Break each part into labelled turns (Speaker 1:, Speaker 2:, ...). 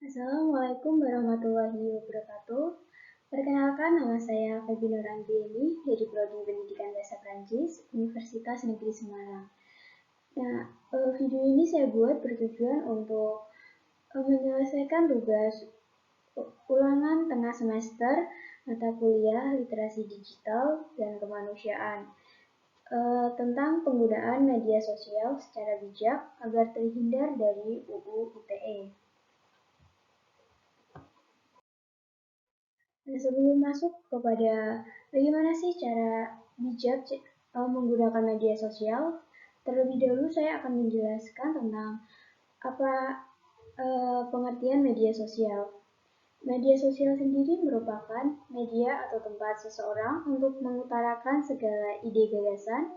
Speaker 1: Assalamualaikum warahmatullahi wabarakatuh. Perkenalkan, nama saya Febi Nur Anggiani dari Prodi Pendidikan Bahasa Prancis, Universitas Negeri Semarang. Nah, video ini saya buat bertujuan untuk menyelesaikan tugas ulangan tengah semester mata kuliah Literasi Digital dan Kemanusiaan tentang penggunaan media sosial secara bijak agar terhindar dari UU ITE. Nah, sebelum masuk kepada bagaimana sih cara bijak menggunakan media sosial, terlebih dahulu saya akan menjelaskan tentang apa pengertian media sosial. Media sosial sendiri merupakan media atau tempat seseorang untuk mengutarakan segala ide gagasan,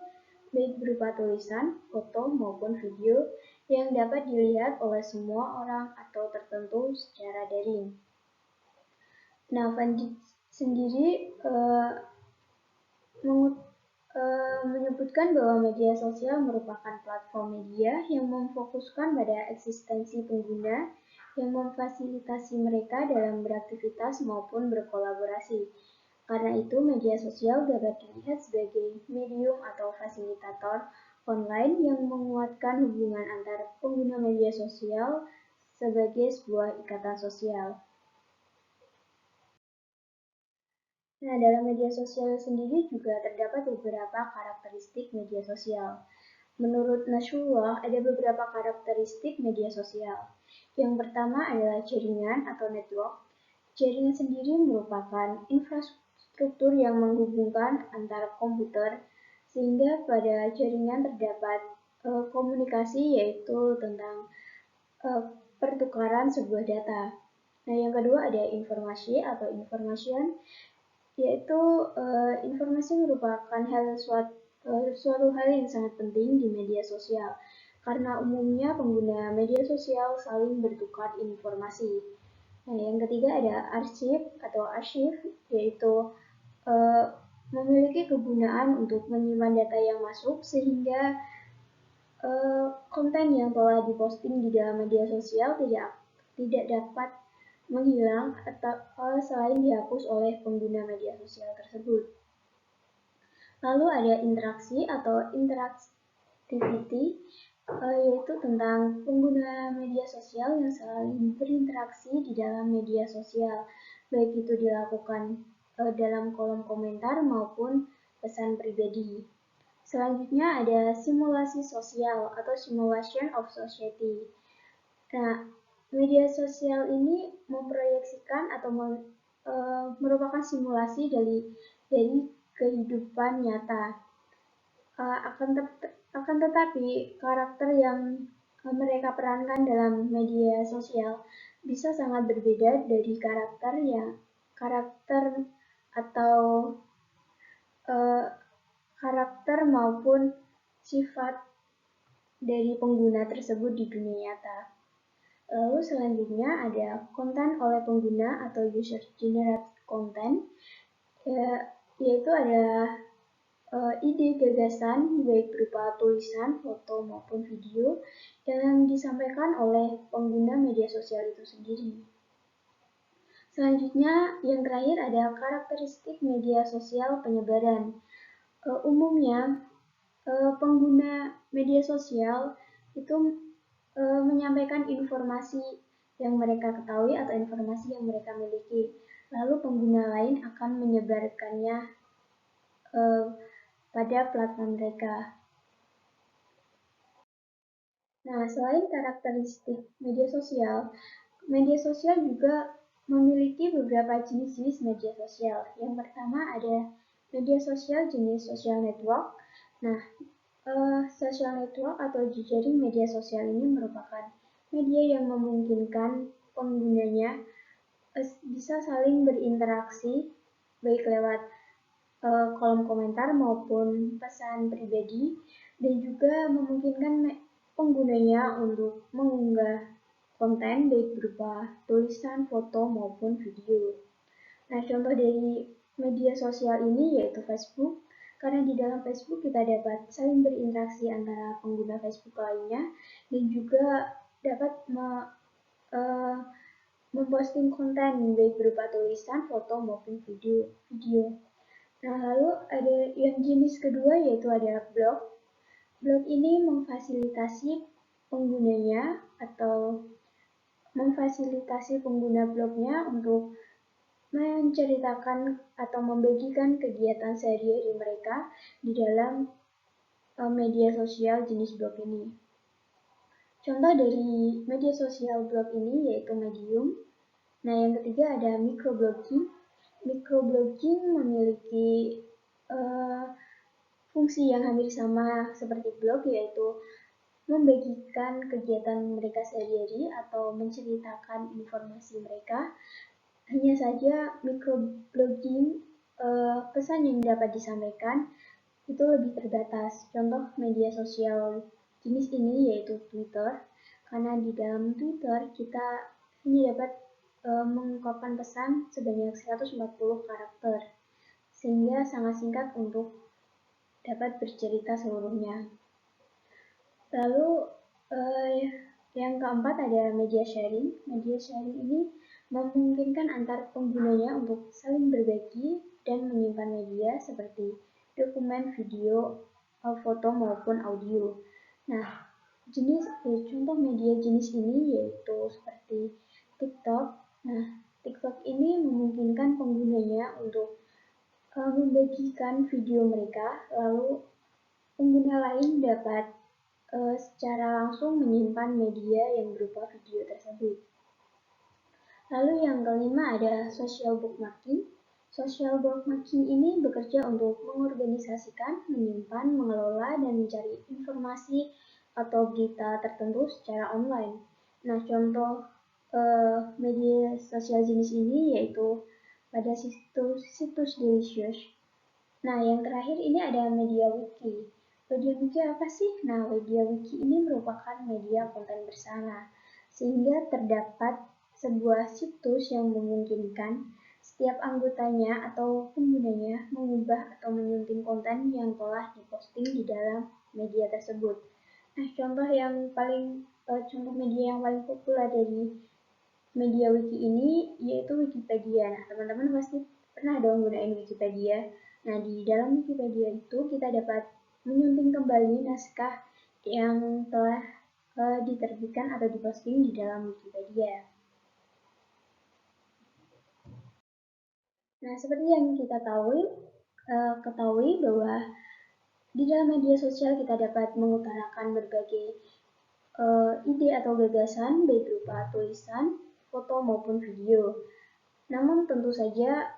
Speaker 1: baik berupa tulisan, foto, maupun video yang dapat dilihat oleh semua orang atau tertentu secara daring. Nah, Fandi sendiri menyebutkan bahwa media sosial merupakan platform media yang memfokuskan pada eksistensi pengguna yang memfasilitasi mereka dalam beraktivitas maupun berkolaborasi. Karena itu, media sosial dapat dilihat sebagai medium atau fasilitator online yang menguatkan hubungan antar pengguna media sosial sebagai sebuah ikatan sosial. Nah, dalam media sosial sendiri juga terdapat beberapa karakteristik media sosial. Menurut Nasrullah, ada beberapa karakteristik media sosial. Yang pertama adalah jaringan atau network. Jaringan sendiri merupakan infrastruktur yang menghubungkan antara komputer, sehingga pada jaringan terdapat komunikasi yaitu tentang pertukaran sebuah data. Nah, yang kedua ada informasi atau information, yaitu informasi merupakan suatu hal yang sangat penting di media sosial karena umumnya pengguna media sosial saling bertukar informasi. Nah, yang ketiga ada arsip atau arsip, yaitu memiliki kegunaan untuk menyimpan data yang masuk sehingga konten yang telah diposting di dalam media sosial tidak dapat menghilang atau selain dihapus oleh pengguna media sosial tersebut. Lalu ada interaksi atau interactivity, yaitu tentang pengguna media sosial yang saling berinteraksi di dalam media sosial, baik itu dilakukan dalam kolom komentar maupun pesan pribadi. Selanjutnya ada simulasi sosial atau simulation of society. Nah, media sosial ini memproyeksikan atau merupakan simulasi dari kehidupan nyata. Akan tetapi karakter yang mereka perankan dalam media sosial bisa sangat berbeda dari karakter maupun sifat dari pengguna tersebut di dunia nyata. Lalu selanjutnya ada konten oleh pengguna atau user generated content, yaitu adalah ide gagasan baik berupa tulisan, foto maupun video yang disampaikan oleh pengguna media sosial itu sendiri. Selanjutnya yang terakhir ada karakteristik media sosial penyebaran. Umumnya pengguna media sosial itu menyampaikan informasi yang mereka ketahui atau informasi yang mereka miliki. Lalu pengguna lain akan menyebarkannya pada platform mereka. Nah, selain karakteristik media sosial juga memiliki beberapa jenis media sosial. Yang pertama ada media sosial jenis social network. Nah, social network atau jejaring media sosial ini merupakan media yang memungkinkan penggunanya bisa saling berinteraksi baik lewat kolom komentar maupun pesan pribadi dan juga memungkinkan penggunanya untuk mengunggah konten baik berupa tulisan, foto maupun video. Nah, contoh dari media sosial ini yaitu Facebook, karena di dalam Facebook kita dapat saling berinteraksi antara pengguna Facebook lainnya dan juga dapat memposting konten baik berupa tulisan, foto maupun video. Nah, lalu ada yang jenis kedua yaitu ada blog. Blog ini memfasilitasi penggunanya atau memfasilitasi pengguna blognya untuk menceritakan atau membagikan kegiatan sehari-hari mereka di dalam media sosial jenis blog ini. Contoh dari media sosial blog ini yaitu Medium. Nah, yang ketiga ada microblogging. Microblogging memiliki fungsi yang hampir sama seperti blog, yaitu membagikan kegiatan mereka sehari-hari atau menceritakan informasi mereka. Hanya saja microblogging pesan yang dapat disampaikan itu lebih terbatas. Contoh media sosial jenis ini yaitu Twitter, karena di dalam Twitter kita hanya dapat mengungkapkan pesan sebanyak 140 karakter, sehingga sangat singkat untuk dapat bercerita seluruhnya. Lalu yang keempat ada media sharing. Media sharing ini memungkinkan antar penggunanya untuk saling berbagi dan menyimpan media seperti dokumen, video, foto maupun audio. Nah, contoh media jenis ini yaitu seperti TikTok. Nah, TikTok ini memungkinkan penggunanya untuk membagikan video mereka, lalu pengguna lain dapat secara langsung menyimpan media yang berupa video tersebut. Lalu yang kelima ada social bookmarking. Social bookmarking ini bekerja untuk mengorganisasikan, menyimpan, mengelola, dan mencari informasi atau berita tertentu secara online. Nah, contoh media sosial jenis ini yaitu pada situs Delicious. Nah, yang terakhir ini ada media wiki. Media wiki apa sih? Nah, media wiki ini merupakan media konten bersama, sehingga terdapat sebuah situs yang memungkinkan setiap anggotanya atau penggunanya mengubah atau menyunting konten yang telah diposting di dalam media tersebut. Nah, contoh media yang paling populer dari media wiki ini yaitu Wikipedia. Nah, teman-teman pasti pernah dong gunain Wikipedia. Nah, di dalam Wikipedia itu kita dapat menyunting kembali naskah yang telah diterbitkan atau diposting di dalam Wikipedia. Nah, seperti yang kita ketahui bahwa di dalam media sosial kita dapat mengutarakan berbagai ide atau gagasan baik berupa tulisan, foto maupun video. Namun tentu saja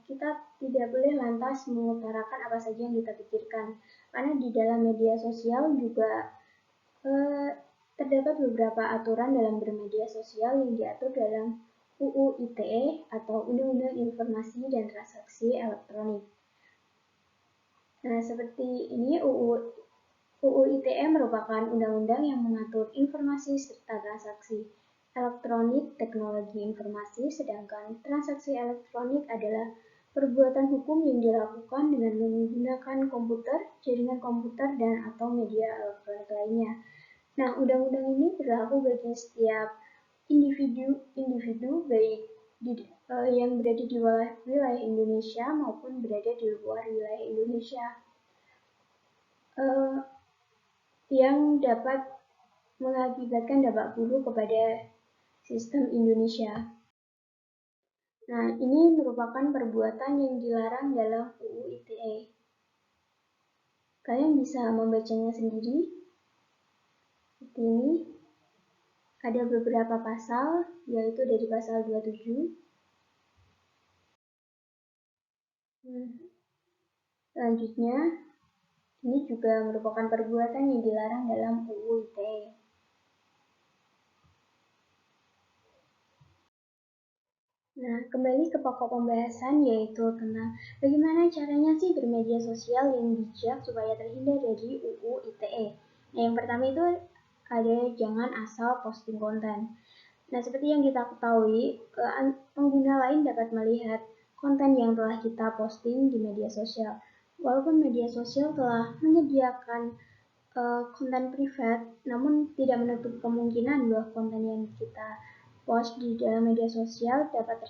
Speaker 1: kita tidak boleh lantas mengutarakan apa saja yang kita pikirkan, karena di dalam media sosial juga terdapat beberapa aturan dalam bermedia sosial yang diatur dalam UU ITE atau Undang-Undang Informasi dan Transaksi Elektronik. Nah, seperti ini UU ITE merupakan undang-undang yang mengatur informasi serta transaksi elektronik teknologi informasi, sedangkan transaksi elektronik adalah perbuatan hukum yang dilakukan dengan menggunakan komputer, jaringan komputer, dan atau media elektronik lainnya. Nah, undang-undang ini berlaku bagi setiap individu baik yang berada di wilayah Indonesia maupun berada di luar wilayah Indonesia, yang dapat mengakibatkan dampak buruk kepada sistem Indonesia. Nah, ini merupakan perbuatan yang dilarang dalam UU ITE. Kalian bisa membacanya sendiri. Seperti ini. Ada beberapa pasal, yaitu dari pasal 27. Selanjutnya, ini juga merupakan perbuatan yang dilarang dalam UU ITE. Nah, kembali ke pokok pembahasan yaitu tentang bagaimana caranya sih bermedia sosial yang bijak supaya terhindar dari UU ITE. Nah, yang pertama itu ada jangan asal posting konten. Nah, seperti yang kita ketahui, pengguna lain dapat melihat konten yang telah kita posting di media sosial. Walaupun media sosial telah menyediakan konten privat, namun tidak menutup kemungkinan bahwa konten yang kita post di dalam media sosial dapat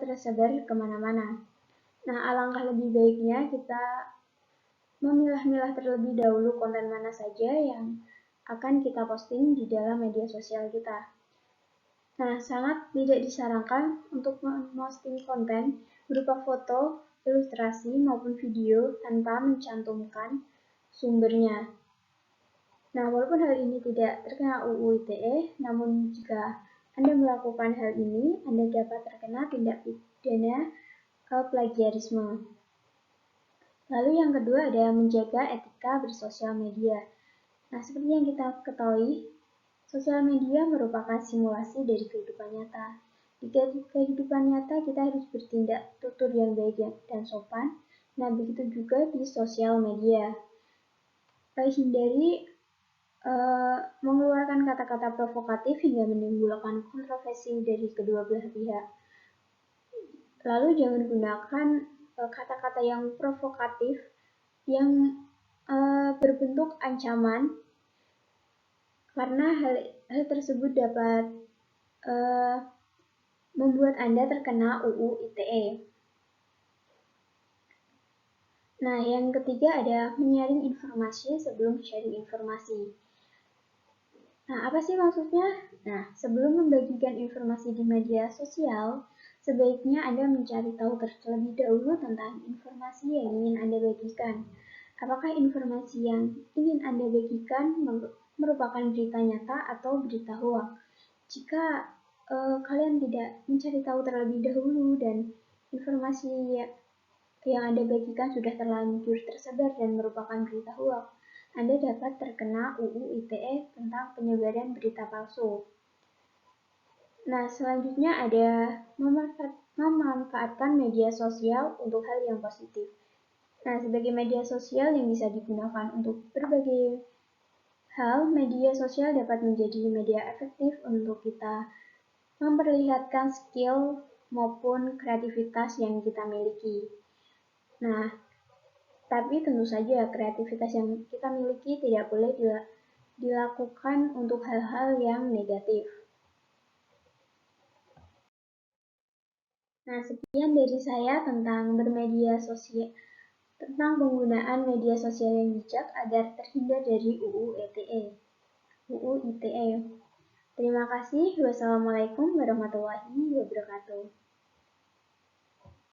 Speaker 1: tersebar kemana-mana. Nah, alangkah lebih baiknya kita memilah-milah terlebih dahulu konten mana saja yang akan kita posting di dalam media sosial kita. Nah, sangat tidak disarankan untuk memposting konten berupa foto, ilustrasi, maupun video tanpa mencantumkan sumbernya. Nah, walaupun hal ini tidak terkena UU ITE, namun jika Anda melakukan hal ini, Anda dapat terkena tindak pidana plagiarisme. Lalu yang kedua adalah menjaga etika bersosial media. Nah, seperti yang kita ketahui, sosial media merupakan simulasi dari kehidupan nyata. Di kehidupan nyata kita harus bertindak tutur yang baik dan sopan. Nah, begitu juga di sosial media. Hindari mengeluarkan kata-kata provokatif hingga menimbulkan kontroversi dari kedua belah pihak. Lalu jangan gunakan kata-kata yang provokatif yang berbentuk ancaman, karena hal tersebut dapat membuat Anda terkena UU ITE. Nah, yang ketiga ada menyaring informasi sebelum sharing informasi. Nah, apa sih maksudnya? Nah, sebelum membagikan informasi di media sosial, sebaiknya Anda mencari tahu terlebih dahulu tentang informasi yang ingin Anda bagikan. Apakah informasi yang ingin Anda bagikan merupakan berita nyata atau berita hoax? Jika kalian tidak mencari tahu terlebih dahulu dan informasi yang Anda bagikan sudah terlanjur tersebar dan merupakan berita hoax, Anda dapat terkena UU ITE tentang penyebaran berita palsu. Nah, selanjutnya ada memanfaatkan media sosial untuk hal yang positif. Nah, sebagai media sosial yang bisa digunakan untuk berbagai hal, media sosial dapat menjadi media efektif untuk kita memperlihatkan skill maupun kreativitas yang kita miliki. Nah, tapi tentu saja kreativitas yang kita miliki tidak boleh dilakukan untuk hal-hal yang negatif. Nah, sekian dari saya tentang bermedia sosial, tentang penggunaan media sosial yang bijak agar terhindar dari UU ITE. Terima kasih. Wassalamualaikum warahmatullahi wabarakatuh.